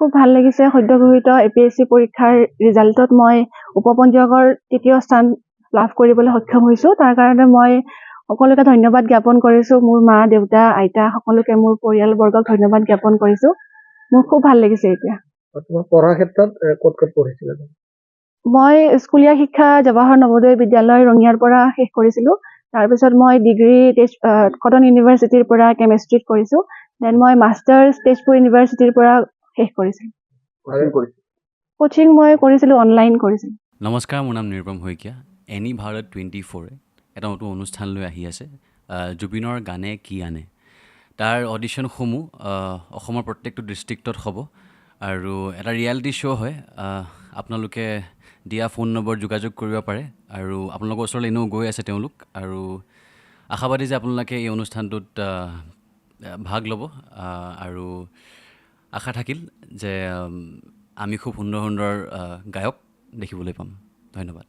খুব ভাল লাগিছে। সদ্যঘোষিত APSC পৰীক্ষাৰ ৰিজাল্টত মই উপপঞ্জীয়কৰ ৩য় স্থান লাভ কৰিবলৈ সক্ষম হৈছো। তাৰ কাৰণে মই সকলোকে ধন্যবাদ জ্ঞাপন কৰিছো। মোৰ মা, দেউতা, আইতা সকলোকে, মোৰ পৰিয়ালবৰ্গক ধন্যবাদ জ্ঞাপন কৰিছো। মোৰ খুব ভাল লাগিছে এতিয়া। তোমাৰ পঢ়াৰ ক্ষেত্ৰত ক'ত পঢ়িছিলা? মই স্কুলীয়া শিক্ষা জৱাহৰ নৱোদয় বিদ্যালয় ৰঙিয়াৰ পৰা শেষ কৰিছিলো। তাৰপিছত মই ডিগ্ৰী কটন ইউনিভাৰ্চিটিৰ পৰা কেমেষ্ট্ৰিত কৰিছো। দেন মই মাষ্টাৰ্ছ তেজপুৰ ইউনিভাৰ্চিটিৰ পৰা শেষ কৰিছিলো। কোচিং মই কৰিছিলো, অনলাইন কৰিছিলো। নমস্কাৰ, মোৰ নাম নিৰুপম শইকীয়া। এনি ভাৰত 24 এটা নতুন অনুষ্ঠান লৈ আহি আছে, জুবিনৰ গানে কি আনে। তাৰ অডিশ্যনসমূহ অসমৰ প্ৰত্যেকটো ডিষ্ট্ৰিক্টত হ'ব আৰু এটা ৰিয়েলিটি শ্ব' হয়। আপোনালোকে দিয়া ফোন নম্বৰ যোগাযোগ কৰিব পাৰে আৰু আপোনালোকৰ ওচৰলৈ এনেও গৈ আছে তেওঁলোক, আৰু আশাবাদী যে আপোনালোকে এই অনুষ্ঠানটোত ভাগ ল'ব আৰু আশা থাকিল যে আমি খুব সুন্দৰ সুন্দৰ গায়ক দেখিবলৈ পাম। ধন্যবাদ।